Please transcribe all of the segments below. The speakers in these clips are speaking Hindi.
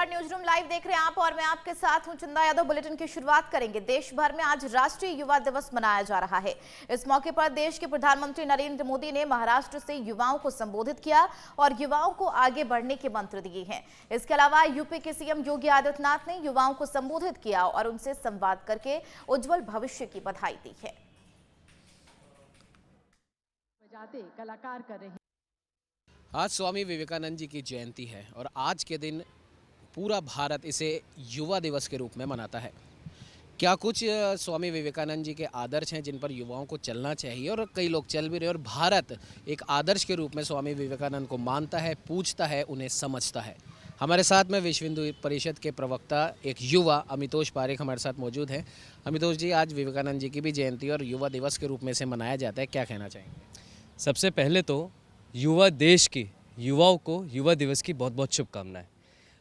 नमस्कार, न्यूज रूम लाइव देख रहे हैं आप और मैं आपके साथ हूं चंदा यादव। बुलेटिन की शुरुआत करेंगे। देश भर में आज राष्ट्रीय युवा दिवस मनाया जा रहा है। इस मौके पर देश के प्रधानमंत्री नरेंद्र मोदी ने महाराष्ट्र से युवाओं को संबोधित किया और युवाओं को आगे बढ़ने के मंत्र दिए हैं। इसके अलावा यूपी के सीएम योगी आदित्यनाथ ने युवाओं को संबोधित किया और उनसे संवाद करके उज्जवल भविष्य की बधाई दी है। कलाकार कर रहे हैं। आज स्वामी विवेकानंद जी की जयंती है और आज के दिन पूरा भारत इसे युवा दिवस के रूप में मनाता है। क्या कुछ स्वामी विवेकानंद जी के आदर्श हैं जिन पर युवाओं को चलना चाहिए और कई लोग चल भी रहे हैं और भारत एक आदर्श के रूप में स्वामी विवेकानंद को मानता है, पूजता है, उन्हें समझता है। हमारे साथ में विश्व हिंदू परिषद के प्रवक्ता एक युवा अमितोष पारेख हमारे साथ मौजूद हैं। अमितोष जी, आज विवेकानंद जी की भी जयंती और युवा दिवस के रूप में इसे मनाया जाता है, क्या कहना चाहेंगे? सबसे पहले तो युवा देश की युवाओं को युवा दिवस की बहुत बहुत शुभकामनाएं।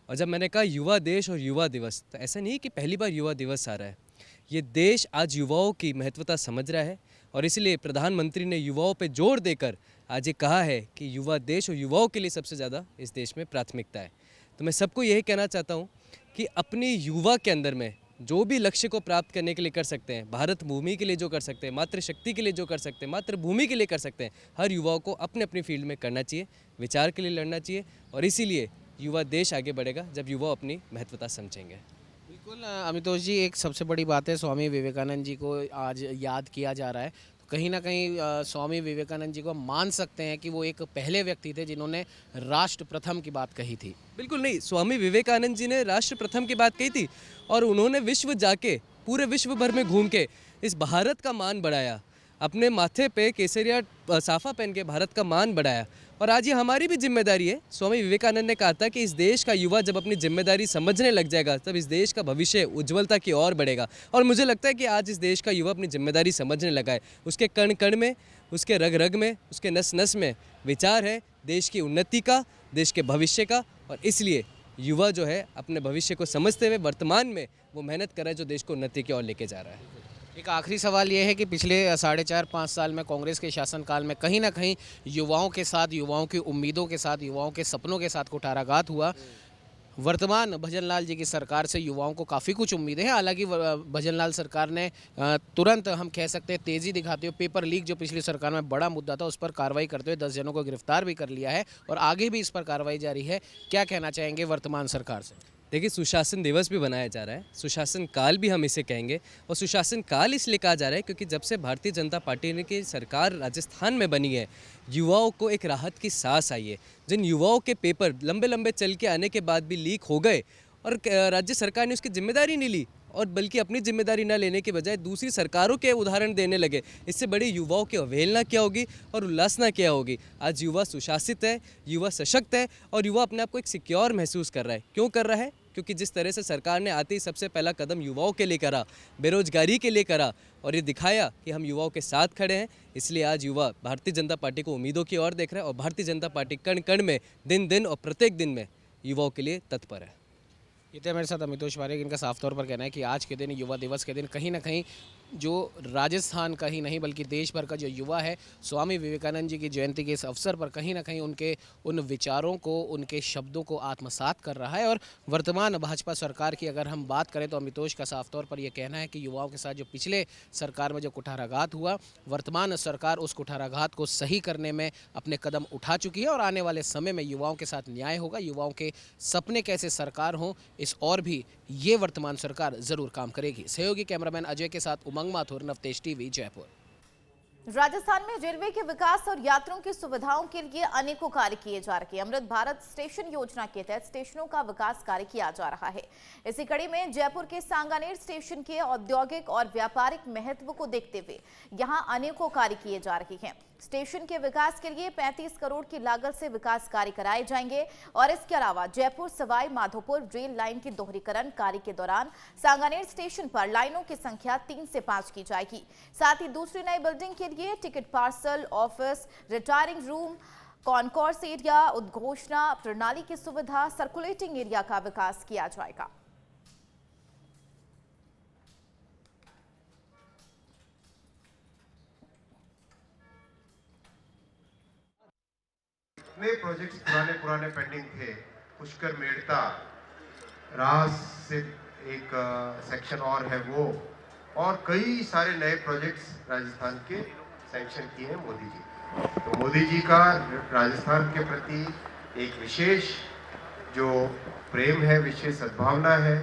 और जब मैंने कहा युवा देश और युवा दिवस, तो ऐसा नहीं कि पहली बार युवा दिवस आ रहा है। ये देश आज युवाओं की महत्वता समझ रहा है और इसलिए प्रधानमंत्री ने युवाओं पे जोर देकर आज ये कहा है कि युवा देश और युवाओं के लिए सबसे ज़्यादा इस देश में प्राथमिकता है। तो मैं सबको यही कहना चाहता हूँ कि अपनी युवा के अंदर में जो भी लक्ष्य को प्राप्त करने के लिए कर सकते हैं, भारत भूमि के लिए जो कर सकते हैं, मातृशक्ति के लिए जो कर सकते हैं, मातृभूमि के लिए कर सकते हैं, हर युवाओं को अपने अपनी फील्ड में करना चाहिए, विचार के लिए लड़ना चाहिए। और इसीलिए युवा देश आगे बढ़ेगा जब युवा अपनी महत्वता समझेंगे। बिल्कुल अमितोष जी, एक सबसे बड़ी बात है, स्वामी विवेकानंद जी को आज याद किया जा रहा है। तो कहीं ना कहीं स्वामी विवेकानंद जी को मान सकते हैं कि वो एक पहले व्यक्ति थे जिन्होंने राष्ट्र प्रथम की बात कही थी। बिल्कुल नहीं, स्वामी विवेकानंद जी ने राष्ट्र प्रथम की बात कही थी और उन्होंने विश्व जाके पूरे विश्व भर में घूम के इस भारत का मान बढ़ाया, अपने माथे पे केसरिया साफा पहन के भारत का मान बढ़ाया। और आज ये हमारी भी जिम्मेदारी है। स्वामी विवेकानंद ने कहा था कि इस देश का युवा जब अपनी जिम्मेदारी समझने लग जाएगा तब इस देश का भविष्य उज्ज्वलता की ओर बढ़ेगा। और मुझे लगता है कि आज इस देश का युवा अपनी जिम्मेदारी समझने लगा है। उसके कण कण में, उसके रग रग में, उसके नस नस में विचार है देश की उन्नति का, देश के भविष्य का। और इसलिए युवा जो है अपने भविष्य को समझते हुए वर्तमान में वो मेहनत कर रहा है जो देश को उन्नति की ओर लेके जा रहा है। एक आखिरी सवाल ये है कि पिछले 4.5-5 साल में कांग्रेस के शासनकाल में कहीं ना कहीं युवाओं के साथ, युवाओं की उम्मीदों के साथ, युवाओं के सपनों के साथ कुठाराघात हुआ। वर्तमान भजनलाल जी की सरकार से युवाओं को काफ़ी कुछ उम्मीदें हैं। हालांकि भजनलाल सरकार ने तुरंत, हम कह सकते हैं, तेज़ी दिखाते हुए पेपर लीक जो पिछली सरकार में बड़ा मुद्दा था उस पर कार्रवाई करते हुए 10 जनों को गिरफ्तार भी कर लिया है और आगे भी इस पर कार्रवाई जारी है। क्या कहना चाहेंगे वर्तमान सरकार से? देखिए, सुशासन दिवस भी बनाया जा रहा है, सुशासन काल भी हम इसे कहेंगे। और सुशासन काल इसलिए कहा जा रहा है क्योंकि जब से भारतीय जनता पार्टी ने की सरकार राजस्थान में बनी है, युवाओं को एक राहत की सांस आई है। जिन युवाओं के पेपर लंबे लंबे चल के आने के बाद भी लीक हो गए और राज्य सरकार ने उसकी जिम्मेदारी नहीं ली और बल्कि अपनी जिम्मेदारी न लेने के बजाय दूसरी सरकारों के उदाहरण देने लगे, इससे बड़ी युवाओं की अवहेलना क्या होगी और उल्लासना क्या होगी। आज युवा सुशासित है, युवा सशक्त है और युवा अपने आप को एक सिक्योर महसूस कर रहा है। क्यों कर रहा है? क्योंकि जिस तरह से सरकार ने आते ही सबसे पहला कदम युवाओं के लिए करा, बेरोजगारी के लिए करा और ये दिखाया कि हम युवाओं के साथ खड़े हैं, इसलिए आज युवा भारतीय जनता पार्टी को उम्मीदों की ओर देख रहा है और भारतीय जनता पार्टी कण कण में, दिन दिन और प्रत्येक दिन में युवाओं के लिए तत्पर है। ये थे मेरे साथ अमितोष पारेख। इनका साफ तौर पर कहना है कि आज के दिन, युवा दिवस के दिन, कहीं ना कहीं जो राजस्थान का ही नहीं बल्कि देश भर का जो युवा है, स्वामी विवेकानंद जी की जयंती के इस अवसर पर कहीं ना कहीं उनके उन विचारों को, उनके शब्दों को आत्मसात कर रहा है। और वर्तमान भाजपा सरकार की अगर हम बात करें तो अमितोष का साफ तौर पर यह कहना है कि युवाओं के साथ जो पिछले सरकार में जो कुठाराघात हुआ, वर्तमान सरकार उस कुठाराघात को सही करने में अपने कदम उठा चुकी है और आने वाले समय में युवाओं के साथ न्याय होगा। युवाओं के सपने कैसे सरकार हों, इस और भी ये वर्तमान सरकार जरूर काम करेगी। सहयोगी कैमरामैन अजय के साथ उमंग माथुर, नवतेज टीवी, जयपुर। राजस्थान में रेलवे के विकास और यात्रियों की सुविधाओं के लिए अनेकों कार्य किए जा रहे हैं। अमृत भारत स्टेशन योजना के तहत स्टेशनों का विकास कार्य किया जा रहा है। इसी कड़ी में जयपुर के सांगानेर स्टेशन के औद्योगिक और व्यापारिक महत्व को देखते हुए यहां अनेकों कार्य किए जा रहे हैं। स्टेशन के विकास के लिए 35 करोड़ की लागत से विकास कार्य कराए जाएंगे और इसके अलावा जयपुर सवाई माधोपुर रेल लाइन के दोहरीकरण कार्य के दौरान सांगानेर स्टेशन पर लाइनों की संख्या 3 से 5 की जाएगी। साथ ही दूसरी नई बिल्डिंग के लिए ticket parcel office, retiring room, concourse area, उद्घोषणा प्रणाली की सुविधा, सर्कुलेटिंग एरिया का विकास किया जाएगा। कितने प्रोजेक्ट्स पुराने पेंडिंग थे, पुष्कर मेड़ता, राह से एक सेक्शन और है वो, और कई सारे नए प्रोजेक्ट्स राजस्थान के सैंक्शन किए हैं मोदी जी। तो मोदी जी का राजस्थान के प्रति एक विशेष जो प्रेम है, विशेष सद्भावना है,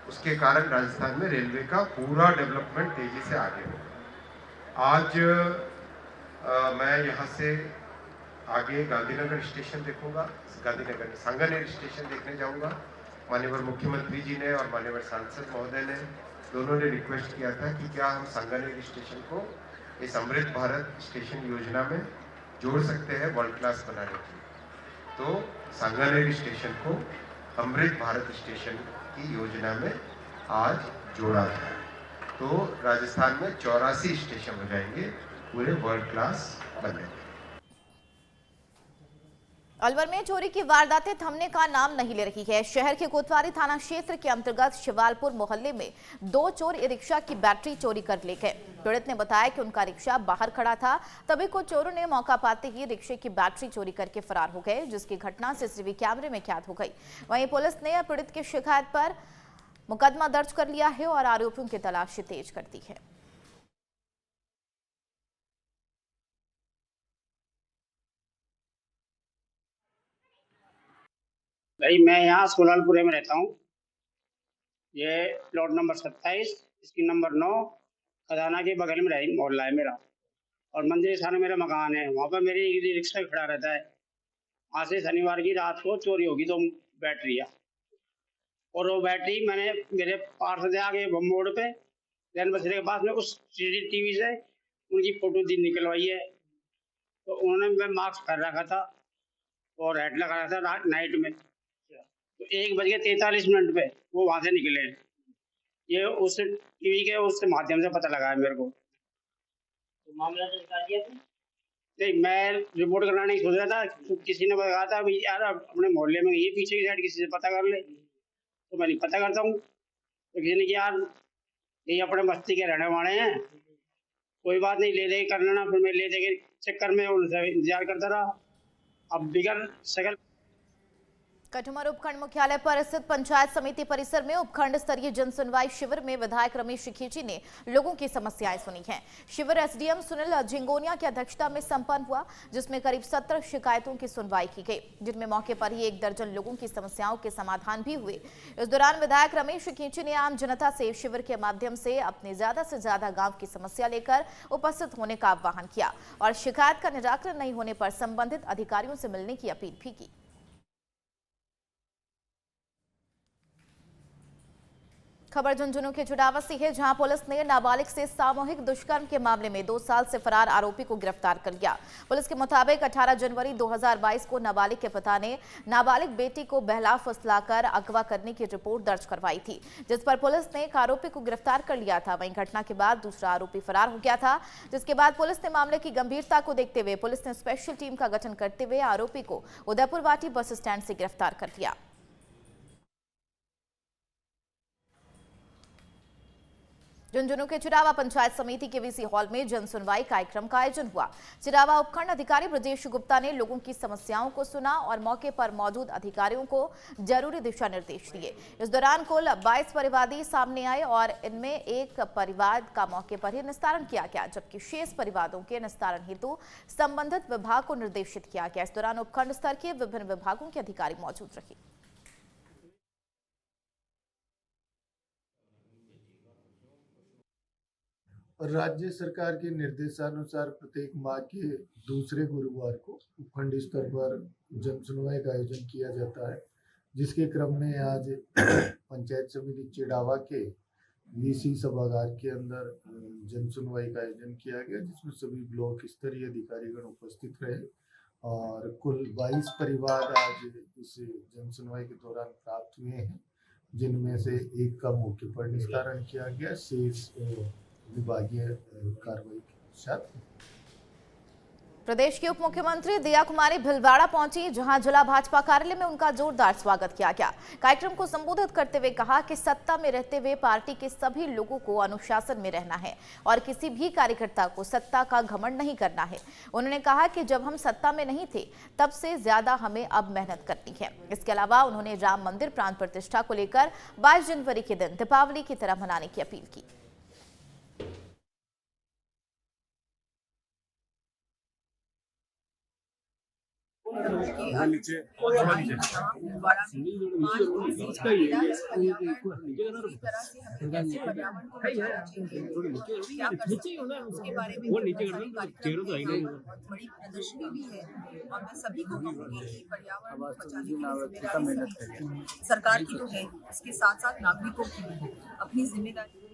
उसके कारण राजस्थान में रेलवे का पूरा डेवलपमेंट तेजी से आगे होगा। आज मैं यहाँ से आगे गांधीनगर स्टेशन देखूंगा, गांधीनगर सांगानेर स्टेशन देखने जाऊंगा। माननीय मुख्यमंत्री जी ने और माननीय सांसद महोदय ने दोनों ने रिक्वेस्ट किया था कि क्या हम सांगानेर स्टेशन को इस अमृत भारत स्टेशन योजना में जोड़ सकते हैं वर्ल्ड क्लास बनाने के लिए। तो सांगानेर स्टेशन को अमृत भारत स्टेशन की योजना में आज जोड़ा गया। तो राजस्थान में 84 स्टेशन हो जाएंगे पूरे वर्ल्ड क्लास बनेंगे। अलवर में चोरी की वारदातें थमने का नाम नहीं ले रही है। शहर के कोतवाली थाना क्षेत्र के अंतर्गत शिवालपुर मोहल्ले में 2 चोर ई रिक्शा की बैटरी चोरी कर ले गए। पीड़ित ने बताया कि उनका रिक्शा बाहर खड़ा था, तभी कुछ चोरों ने मौका पाते ही रिक्शे की बैटरी चोरी करके फरार हो गए, जिसकी घटना सीसीटीवी कैमरे में कैद हो गई। वहीं पुलिस ने पीड़ित की शिकायत पर मुकदमा दर्ज कर लिया है और आरोपियों की तलाशी तेज कर दी है। भाई मैं यहाँ सोलालपुरे में रहता हूँ। ये प्लॉट नंबर 27, इसकी नंबर 9 खजाना के बगल में रही मोहल्ला है मेरा, और मंदिर थाना मेरा मकान है। वहाँ पर मेरी एक रिक्शा खड़ा रहता है। वहाँ से शनिवार की रात को चोरी होगी 2 बैटरियाँ, और वो बैटरी मैंने मेरे पार्सल से आगे मोड़ पे जैन बसरे के पास में उस CCTV से उनकी फोटो दी निकलवाई है। तो उन्होंने मैं मास्क कर रखा था और हेड लगा रखा था नाइट में। तो 1:43 पे वो वहां से निकले। ये उस टीवी के उस माध्यम से पता लगा है मेरे को। तो मामला तो निकाल दिया था? नहीं, मैं रिपोर्ट करना नहीं सोच रहा था। तो किसी ने बताया था भाई यार अपने मोहल्ले में ये पीछे की साइड किसी से पता कर ले, तो मैं नहीं पता करता हूँ। तो किसी ने कि यार ये अपने मस्ती के रहने वाले हैं, कोई बात नहीं, ले दे कर लेना। फिर मैं ले दे के चक्कर में उनसे इंतजार करता रहा। अब बिगड़ सकल कटुमर उपखंड मुख्यालय पर स्थित पंचायत समिति परिसर में उपखंड स्तरीय जन सुनवाई शिविर में विधायक रमेश खींची ने लोगों की समस्याएं सुनी हैं। शिविर एसडीएम सुनील झिंगोनिया की अध्यक्षता में संपन्न हुआ, जिसमें करीब 70 शिकायतों की सुनवाई की गई, जिनमें मौके पर ही 1 दर्जन लोगों की समस्याओं के समाधान भी हुए। इस दौरान विधायक रमेश खींची ने आम जनता से शिविर के माध्यम से अपने ज्यादा से ज्यादा गाँव की समस्या लेकर उपस्थित होने का आह्वान किया और शिकायत का निराकरण नहीं होने पर संबंधित अधिकारियों से मिलने की अपील भी की। खबर झुंझुनू के जुड़ावा से है, जहां पुलिस ने नाबालिग से सामूहिक दुष्कर्म के मामले में 2 साल से फरार आरोपी को गिरफ्तार कर लिया। पुलिस के मुताबिक 18 जनवरी 2022 को नाबालिग के पिता ने नाबालिग बेटी को बहला फुसलाकर अगवा करने की रिपोर्ट दर्ज करवाई थी, जिस पर पुलिस ने एक आरोपी को गिरफ्तार कर लिया था। वहीं घटना के बाद दूसरा आरोपी फरार हो गया था, जिसके बाद पुलिस ने मामले की गंभीरता को देखते हुए पुलिस ने स्पेशल टीम का गठन करते हुए आरोपी को उदयपुर वाटी बस स्टैंड से गिरफ्तार कर लिया। झुंझुनू के चिरावा पंचायत समिति के वीसी हॉल में जन सुनवाई कार्यक्रम का आयोजन हुआ। चिरावा उपखंड अधिकारी ब्रजेश गुप्ता ने लोगों की समस्याओं को सुना और मौके पर मौजूद अधिकारियों को जरूरी दिशा निर्देश दिए। इस दौरान कुल 22 परिवादी सामने आए और इनमें एक परिवार का मौके पर ही निस्तारण किया गया, जबकि शेष परिवारों के निस्तारण हेतु संबंधित विभाग को निर्देशित किया गया। इस दौरान उपखंड स्तर के विभिन्न विभागों के अधिकारी मौजूद रहे। राज्य सरकार के निर्देशानुसार प्रत्येक माह के दूसरे गुरुवार को उपखंड स्तर पर जन सुनवाई का आयोजन किया जाता है, जिसके क्रम में आज पंचायत समिति चिड़ावा के वीसी सभागार के अंदर जन सुनवाई का आयोजन किया गया, जिसमें सभी ब्लॉक स्तरीय अधिकारीगण उपस्थित रहे और कुल 22 परिवार आज इस जन सुनवाई के दौरान प्राप्त हुए हैं, जिनमें से एक का मौके पर निस्तारण किया गया, शेष विभागीय कार्रवाई के साथ। प्रदेश की उप मुख्यमंत्री दिया कुमारी भीलवाड़ा पहुंची, जहां जिला भाजपा कार्यालय में उनका जोरदार स्वागत किया गया। कार्यक्रम को संबोधित करते हुए कहा कि सत्ता में रहते हुए पार्टी के सभी लोगों को अनुशासन में रहना है और किसी भी कार्यकर्ता को सत्ता का घमंड नहीं करना है। उन्होंने कहा कि जब हम सत्ता में नहीं थे तब से ज्यादा हमें अब मेहनत करनी है। इसके अलावा उन्होंने राम मंदिर प्राण प्रतिष्ठा को लेकर 22 जनवरी के दिन दीपावली की तरह मनाने की अपील की। उसके बारे में बड़ी प्रदर्शनी भी है और मैं सभी को कहूँगी कि पर्यावरण को बचाने की जिम्मेदारी सरकार की तो है, इसके साथ साथ नागरिकों की भी अपनी जिम्मेदारी।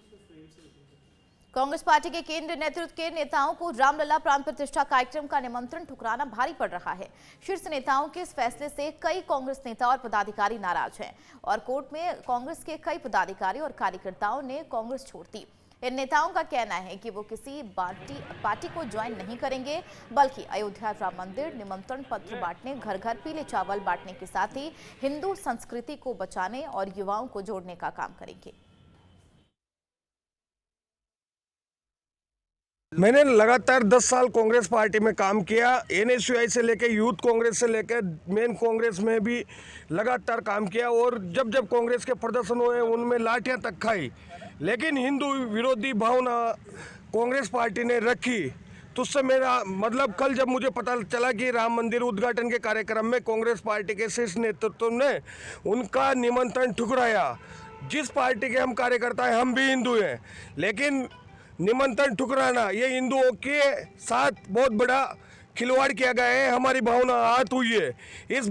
कांग्रेस पार्टी के केंद्रीय नेतृत्व के नेताओं को रामलला प्राण प्रतिष्ठा कार्यक्रम का निमंत्रण ठुकराना भारी पड़ रहा है। शीर्ष नेताओं के इस फैसले से कई कांग्रेस नेता और पदाधिकारी नाराज हैं और कोर्ट में कांग्रेस के कई पदाधिकारी और कार्यकर्ताओं ने कांग्रेस छोड़ दी। इन नेताओं का कहना है कि वो किसी पार्टी को ज्वाइन नहीं करेंगे, बल्कि अयोध्या राम मंदिर निमंत्रण पत्र बांटने, घर घर पीले चावल बांटने के साथ ही हिंदू संस्कृति को बचाने और युवाओं को जोड़ने का काम करेंगे। मैंने लगातार 10 साल कांग्रेस पार्टी में काम किया। NSUI से लेकर यूथ कांग्रेस से लेकर मेन कांग्रेस में भी लगातार काम किया और जब जब कांग्रेस के प्रदर्शन हुए उनमें लाठियां तक खाई, लेकिन हिंदू विरोधी भावना कांग्रेस पार्टी ने रखी। तो उससे मेरा मतलब कल जब मुझे पता चला कि राम मंदिर उद्घाटन के कार्यक्रम में कांग्रेस पार्टी के शीर्ष नेतृत्व ने उनका निमंत्रण ठुकराया। जिस पार्टी के हम कार्यकर्ता हैं, हम भी हिंदू हैं, लेकिन निमंत्रण ठुकराना ये हिंदुओं के साथ बहुत बड़ा खिलवाड़ किया गया है। हमारी भावना आहत हुई है। इस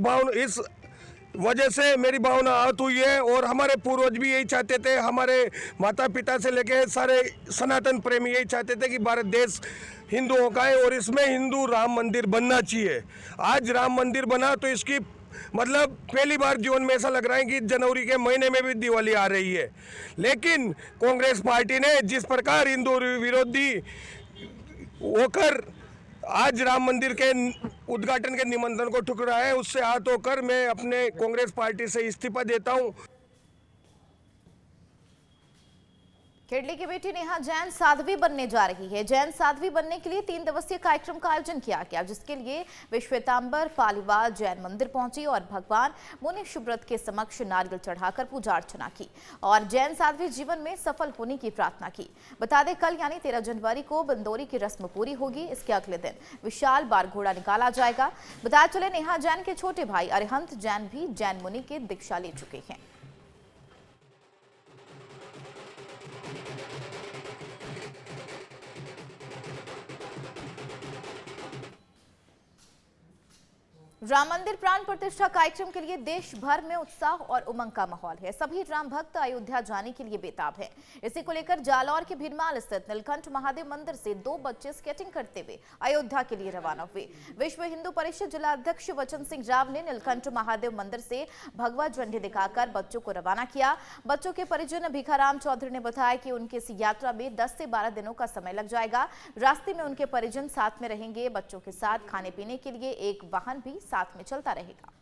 वजह से मेरी भावना आहत हुई है और हमारे पूर्वज भी यही चाहते थे, हमारे माता पिता से लेकर सारे सनातन प्रेमी यही चाहते थे कि भारत देश हिंदुओं का है और इसमें हिंदू राम मंदिर बनना चाहिए। आज राम मंदिर बना तो इसकी मतलब पहली बार जीवन में ऐसा लग रहा है कि जनवरी के महीने में भी दिवाली आ रही है। लेकिन कांग्रेस पार्टी ने जिस प्रकार हिंदू विरोधी होकर आज राम मंदिर के उद्घाटन के निमंत्रण को ठुकराया है, उससे आहत होकर मैं अपने कांग्रेस पार्टी से इस्तीफा देता हूं। खेड़ली की बेटी नेहा जैन साध्वी बनने जा रही है। जैन साध्वी बनने के लिए 3 दिवसीय कार्यक्रम का आयोजन किया गया, जिसके लिए वे श्वेतांबर पालीवाल जैन मंदिर पहुंची और भगवान मुनि शुभ्रत के समक्ष नारियल चढ़ाकर पूजा अर्चना की और जैन साध्वी जीवन में सफल होने की प्रार्थना की। बता दें, कल यानी 13 जनवरी को बंदोरी की रस्म पूरी होगी। इसके अगले दिन विशाल बार घोड़ा निकाला जाएगा। बताया चले, नेहा जैन के छोटे भाई अरिहंत जैन भी जैन मुनि के दीक्षा ले चुके हैं। राम मंदिर प्राण प्रतिष्ठा कार्यक्रम के लिए देश भर में उत्साह और उमंग का माहौल है। सभी राम भक्त अयोध्या जाने के लिए बेताब हैं। इसी को लेकर जालौर के भीनमाल स्थित नीलकंठ महादेव मंदिर से 2 बच्चे स्केटिंग करते हुए अयोध्या के लिए रवाना हुए। विश्व हिंदू परिषद जिला अध्यक्ष वचन सिंह राव ने नीलकंठ महादेव मंदिर से भगवा झंडे दिखाकर बच्चों को रवाना किया। बच्चों के परिजन भिखाराम चौधरी ने बताया कि उनकी इस यात्रा में 10 से 12 दिनों का समय लग जाएगा। रास्ते में उनके परिजन साथ में रहेंगे। बच्चों के साथ खाने पीने के लिए एक वाहन भी साथ में चलता रहेगा।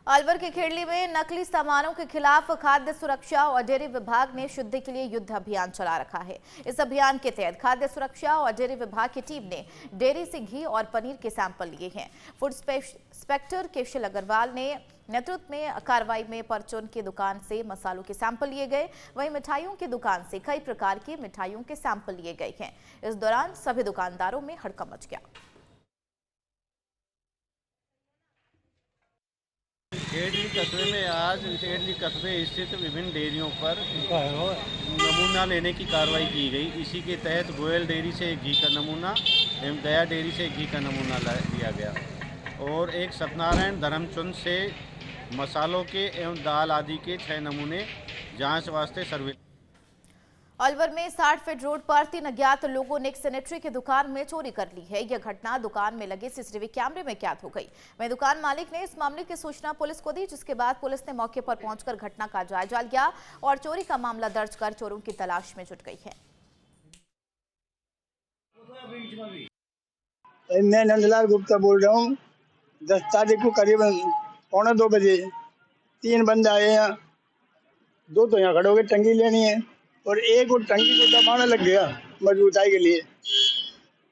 अलवर के खेड़ली में नकली सामानों के खिलाफ खाद्य सुरक्षा और डेयरी विभाग ने शुद्धि के लिए युद्ध अभियान चला रखा है। इस अभियान के तहत खाद्य सुरक्षा और डेयरी विभाग की टीम ने डेयरी से घी और पनीर के सैंपल लिए हैं। फूड इंस्पेक्टर केशल अग्रवाल ने नेतृत्व में कार्रवाई में परचून की दुकान से मसालों के सैंपल लिए गए। वहीं मिठाइयों की दुकान से कई प्रकार की मिठाइयों के सैंपल लिए गए हैं। इस दौरान सभी दुकानदारों में हड़कंप मच गया। खेड़ली कस्बे में आज खेड़ली कस्बे स्थित विभिन्न डेयरियों पर नमूना लेने की कार्रवाई की गई। इसी के तहत गोयल डेयरी से घी का नमूना एवं दया डेयरी से घी का नमूना लिया गया और एक सत्यनारायण धर्मचंद से मसालों के एवं दाल आदि के 6 नमूने जांच वास्ते सर्वे। अलवर में 60 फीट रोड पर 3 अज्ञात लोगों ने एक सैनिटरी की दुकान में चोरी कर ली है। यह घटना दुकान में लगे सीसीटीवी कैमरे में कैद हो गई। वहीं दुकान मालिक ने इस मामले की सूचना पुलिस को दी, जिसके बाद पुलिस ने मौके पर पहुंचकर घटना का जायजा लिया और चोरी का मामला दर्ज कर चोरों की तलाश में जुट गई है। मैं नंदलाल गुप्ता बोल रहा हूँ। 10 तारीख को करीबन 1:45 बजे 3 बंदे आए हैं। 2 तो यहाँ खड़े हो गए, टंकी लेनी है, और एक और टंकी को दबाना लग गया मजबूताई के लिए।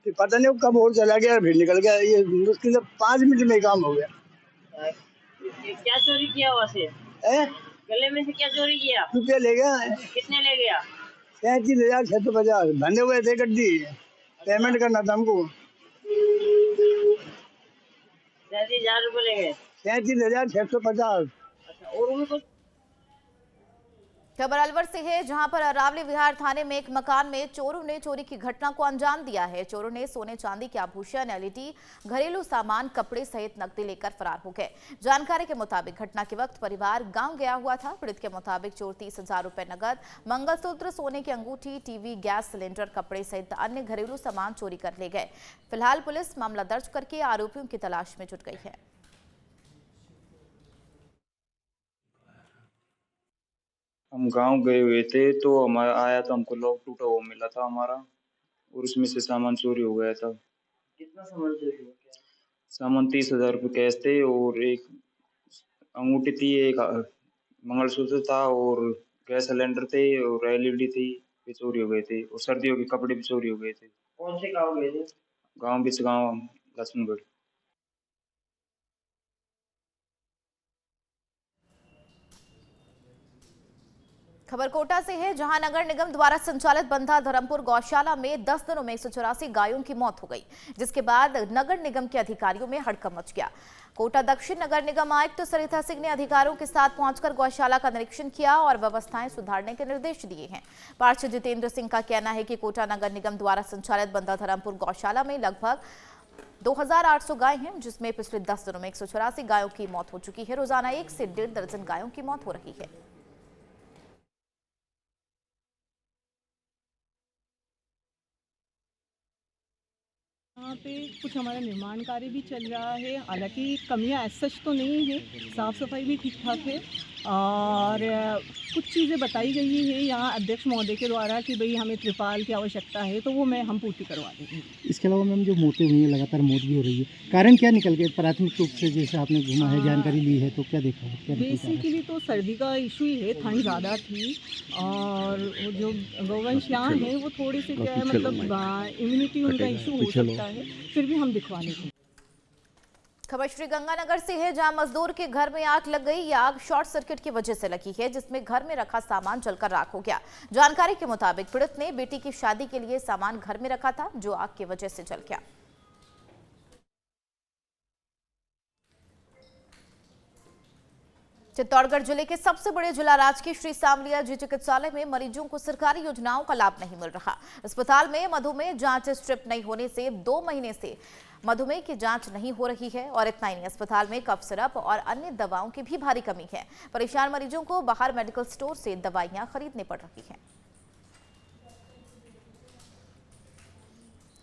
फिर पता नहीं कब और चला गया, फिर निकल गया। ये मुश्किल से 5 मिनट में काम हो गया। क्या चोरी किया वहाँ से? गले में से क्या चोरी किया? रुपया ले गया। कितने ले गया? 37,650 बंधे हुए थे गड्डी, पेमेंट करना था हमको। 37,000 रुपये ले गए। 37,650। अच्छा, और उनको खबर अलवर से है, जहां पर अरावली विहार थाने में एक मकान में चोरों ने चोरी की घटना को अंजाम दिया है। चोरों ने सोने चांदी के आभूषण, एलईडी, घरेलू सामान, कपड़े सहित नकदी लेकर फरार हो गए। जानकारी के मुताबिक घटना के वक्त परिवार गांव गया हुआ था। पीड़ित के मुताबिक चोर 30,000 रुपए नगद, मंगलसूत्र, सोने की अंगूठी, टीवी, गैस सिलेंडर, कपड़े सहित अन्य घरेलू सामान चोरी कर ले गए। फिलहाल पुलिस मामला दर्ज करके आरोपियों की तलाश में जुट गई है। हम गांव गए हुए थे तो हमारा आया तो हमको लॉक टूटा हुआ मिला था हमारा, और उसमें से सामान चोरी हो गया था। कितना सामान चोरी हुआ? सामान 30,000 रुपये कैश थे, और एक अंगूठी थी, एक मंगलसूत्र था, और गैस सिलेंडर थे, और एलईडी थी, ये चोरी हो गए थे। और सर्दियों के कपड़े भी चोरी हो गए थे। कौन से गाँव गए थे? गाँव बिचगांव, लक्ष्मणगढ़। खबर कोटा से है, जहां नगर निगम द्वारा संचालित बंधा धर्मपुर गौशाला में 10 दिनों में 184 गायों की मौत हो गई, जिसके बाद नगर निगम के अधिकारियों में हड़कंप मच गया। कोटा दक्षिण नगर निगम आयुक्त सरिता सिंह ने अधिकारियों के साथ पहुंचकर गौशाला का निरीक्षण किया और व्यवस्थाएं सुधारने के निर्देश दिए हैं। पार्षद जितेंद्र सिंह का कहना है कि कोटा नगर निगम द्वारा संचालित बंधा धर्मपुर गौशाला में लगभग 2,800 गाय हैं, जिसमें पिछले 10 दिनों में 184 गायों की मौत हो चुकी है। रोजाना 1 से 1.5 दर्जन गायों की मौत हो रही है। यहाँ पे कुछ हमारा निर्माण कार्य भी चल रहा है। हालांकि कमियां ऐसा तो नहीं है, साफ़ सफाई भी ठीक ठाक है, और कुछ चीज़ें बताई गई है यहाँ अध्यक्ष महोदय के द्वारा कि भाई हमें त्रिपाल की आवश्यकता है, तो वो हम पूर्ति करवा देंगे। इसके अलावा मैम जो मौतें हुई हैं, लगातार मौत भी हो रही है, कारण क्या निकल गए? प्राथमिक रूप से जैसे आपने घुमा है, जानकारी ली है, तो क्या देखा है? बेसिकली तो सर्दी का इशू ही है, ठंड ज़्यादा थी, और वो जो गौवंश यहाँ है वो थोड़े से क्या है, मतलब इम्यूनिटी उनका इशू हो सकता है, फिर भी हम दिखवा लेंगे। खबर श्रीगंगानगर से है, जहां मजदूर के घर में आग लग गई। यह आग शॉर्ट सर्किट की वजह से लगी है, जिसमें घर में रखा सामान जलकर राख हो गया। जानकारी के मुताबिक पीड़ित ने बेटी की शादी के लिए सामान घर में रखा था, जो आग की वजह से जल गया। चित्तौड़गढ़ जिले के सबसे बड़े जिला राजकीय श्री सामलिया जी चिकित्सालय में मरीजों को सरकारी योजनाओं का लाभ नहीं मिल रहा। अस्पताल में मधुमेह जांच स्ट्रिप नहीं होने से 2 महीने से मधुमेह की जांच नहीं हो रही है। और इतना ही नहीं, अस्पताल में कफ सिरप और अन्य दवाओं की भी भारी कमी है। परेशान मरीजों को बाहर मेडिकल स्टोर से दवाइयां खरीदनी पड़ रही हैं।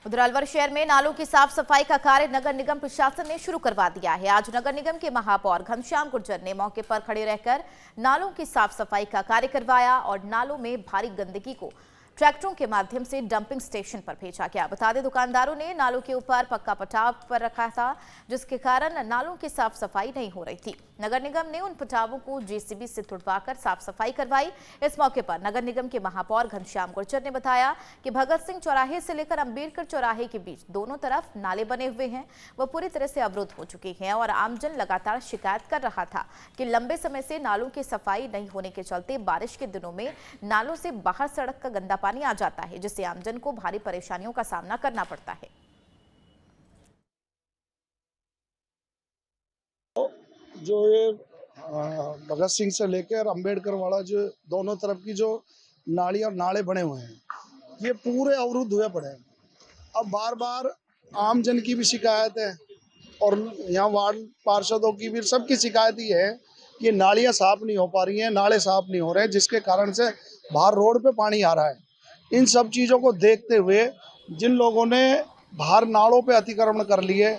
उधर अलवर शहर में नालों की साफ सफाई का कार्य नगर निगम प्रशासन ने शुरू करवा दिया है। आज नगर निगम के महापौर घनश्याम गुर्जर ने मौके पर खड़े रहकर नालों की साफ सफाई का कार्य करवाया और नालों में भारी गंदगी को ट्रैक्टरों के माध्यम से डंपिंग स्टेशन पर भेजा गया। बता दें, दुकानदारों ने नालों के ऊपर पक्का पटाव पर रखा था, जिसके कारण नालों की साफ सफाई नहीं हो रही थी। नगर निगम ने उन पटावों को जेसीबी से तुड़वाकर साफ सफाई करवाई। इस मौके पर नगर निगम के महापौर घनश्याम गुर्जर ने बताया कि भगत सिंह चौराहे से लेकर अंबेडकर चौराहे के बीच दोनों तरफ नाले बने हुए हैं, वह पूरी तरह से अवरुद्ध हो चुके हैं और आमजन लगातार शिकायत कर रहा था कि लंबे समय से नालों की सफाई नहीं होने के चलते बारिश के दिनों में नालों से बाहर सड़क का गंदा पानी आ जाता है, जिससे आमजन को भारी परेशानियों का सामना करना पड़ता है। जो ये भगत सिंह से लेकर अंबेडकर वाला जो दोनों तरफ की जो नाली और नाले बने हुए हैं, ये पूरे अवरुद्ध हुए पड़े हैं। अब बार बार आमजन की भी शिकायत है और यहाँ वार्ड पार्षदों की भी, सबकी शिकायत ये है कि नालियाँ साफ नहीं हो पा रही हैं, नाले साफ नहीं हो रहे हैं, जिसके कारण से बाहर रोड पे पानी आ रहा है। इन सब चीज़ों को देखते हुए जिन लोगों ने बाहर नालों पे अतिक्रमण कर लिए,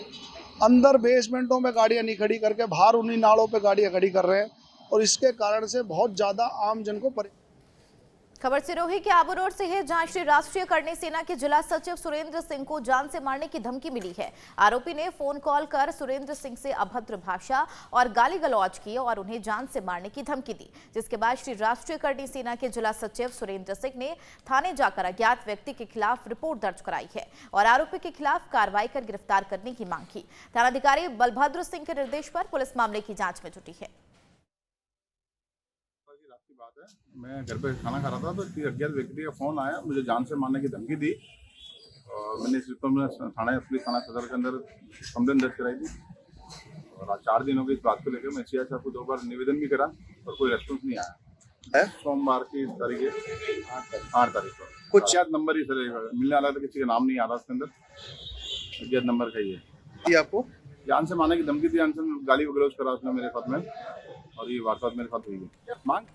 अंदर बेसमेंटों में गाड़ियां नहीं खड़ी करके बाहर उन्हीं नालों पे गाड़ियां खड़ी कर रहे हैं और इसके कारण से बहुत ज़्यादा आम जन को खबर सिरोही के आबू रोड से है, जहां श्री राष्ट्रीय करणी सेना के जिला सचिव सुरेंद्र सिंह को जान से मारने की धमकी मिली है। आरोपी ने फोन कॉल कर सुरेंद्र सिंह से अभद्र भाषा और गाली गलौज की और उन्हें जान से मारने की धमकी दी, जिसके बाद श्री राष्ट्रीय करणी सेना के जिला सचिव सुरेंद्र सिंह ने थाने जाकर अज्ञात व्यक्ति के खिलाफ रिपोर्ट दर्ज कराई है और आरोपी के खिलाफ कार्रवाई कर गिरफ्तार करने की मांग की। थानाधिकारी बलभद्र सिंह के निर्देश पर पुलिस मामले की जांच में जुटी है। मैं घर पे खाना खा रहा था तो अज्ञात व्यक्ति का फोन आया, मुझे जान से मारने की धमकी दी और मैंने इस में पुलिस थाना सदर के अंदर कंप्लेन दर्ज कराई थी और आज 4 दिन हो गए इस बात को लेकर। मैं सीआई साहब को 2 बार निवेदन भी करा और कोई रेस्पॉन्स नहीं आया है। सोमवार की तारीख है 8 तारीख को कुछ अज्ञात नंबर ही सर मिलने वाला था, किसी का नाम नहीं आ रहा उसके अंदर, अज्ञात नंबर का ही है। आपको जान से मारने की धमकी दी, गाली गलौज करा उसने मेरे साथ में और ये वारदात मेरे साथ हुई है। मांग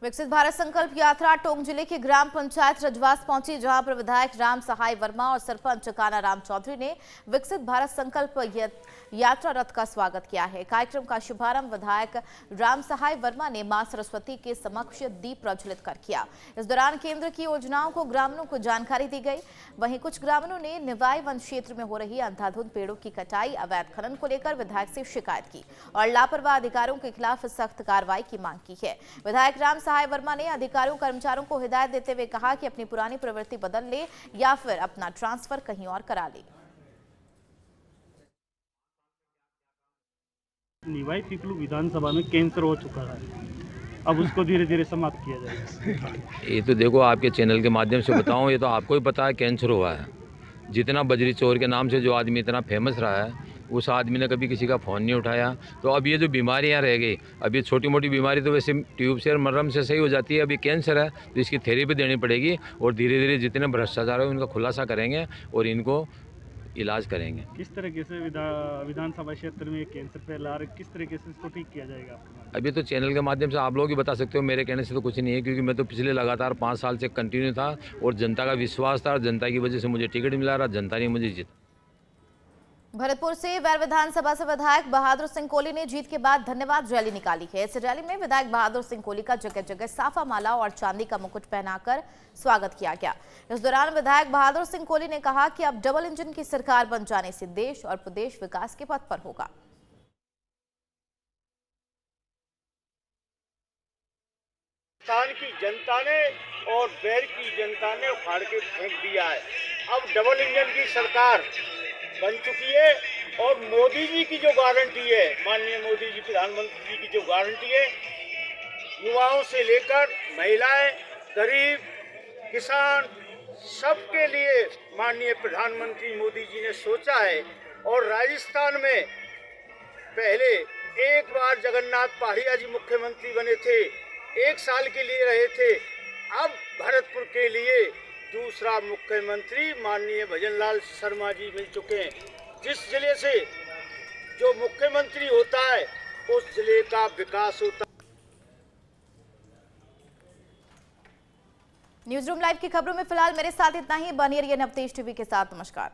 विकसित भारत संकल्प यात्रा टोंक जिले के ग्राम पंचायत रजवास पहुंची, जहां पर विधायक राम सहाय वर्मा और सरपंच काना राम चौधरी ने विकसित भारत संकल्प यात्रा रथ का स्वागत किया है। कार्यक्रम का शुभारंभ विधायक राम सहाय वर्मा ने मां सरस्वती के समक्ष दीप प्रज्वलित कर किया। इस दौरान केंद्र की योजनाओं को ग्रामीणों को जानकारी दी गई। वहीं कुछ ग्रामीणों ने निवाई वन क्षेत्र में हो रही अंधाधुंध पेड़ों की कटाई, अवैध खनन को लेकर विधायक से शिकायत की और लापरवाह अधिकारियों के खिलाफ सख्त कार्रवाई की मांग की है। विधायक राम सहाय वर्मा ने अधिकारियों कर्मचारियों को हिदायत देते हुए कहा कि अपनी पुरानी प्रवृत्ति बदल ले या फिर अपना ट्रांसफर कहीं और करा ले। निवाई पिपलू विधानसभा में कैंसर हो चुका है, अब उसको धीरे धीरे समाप्त किया जाएगा। ये तो देखो आपके चैनल के माध्यम से बताऊं, ये तो आपको ही पता है कैंसर हुआ है। जितना बजरी चोर के नाम से जो आदमी इतना फेमस रहा है, उस आदमी ने कभी किसी का फ़ोन नहीं उठाया। तो अब ये जो बीमारियां रह गई, अब ये छोटी मोटी बीमारी तो वैसे ट्यूब से और मरहम से सही हो जाती है, अभी कैंसर है तो इसकी थेरेपी देनी पड़ेगी और धीरे धीरे जितने भ्रष्टाचार है उनका खुलासा करेंगे और इनको इलाज करेंगे। किस तरीके से विधानसभा क्षेत्र में कैंसर फैला रहा है, किस तरीके से इसको ठीक किया जाएगा? अभी तो चैनल के माध्यम से आप लोग ही बता सकते हो, मेरे कहने से तो कुछ नहीं है, क्योंकि मैं तो पिछले लगातार 5 साल से कंटिन्यू था और जनता का विश्वास था और जनता की वजह से मुझे टिकट मिला रहा, जनता ने मुझे जीता। भरतपुर से वैर विधानसभा से विधायक बहादुर सिंह कोहली ने जीत के बाद धन्यवाद रैली निकाली है। इस रैली में विधायक बहादुर सिंह कोहली का जगह जगह साफा माला और चांदी का मुकुट पहनाकर स्वागत किया गया। इस दौरान विधायक बहादुर सिंह कोहली ने कहा कि अब डबल इंजन की सरकार बन जाने से देश और प्रदेश विकास के पथ पर होगा। हिंदुस्तान की जनता ने और बैर की जनता ने उखाड़ के फेंक दिया है। अब डबल इंजन की सरकार बन चुकी है और मोदी जी की जो गारंटी है, माननीय मोदी जी प्रधानमंत्री जी की जो गारंटी है, युवाओं से लेकर महिलाएं, गरीब, किसान, सबके लिए माननीय प्रधानमंत्री मोदी जी ने सोचा है। और राजस्थान में पहले एक बार जगन्नाथ पहाड़िया जी मुख्यमंत्री बने थे, 1 साल के लिए रहे थे। अब भरतपुर के लिए दूसरा मुख्यमंत्री माननीय भजनलाल शर्मा जी मिल चुके हैं। जिस जिले से जो मुख्यमंत्री होता है उस जिले का विकास होता है। न्यूज रूम लाइव की खबरों में फिलहाल मेरे साथ इतना ही। बनिए रहिए नवतेज टीवी के साथ। नमस्कार।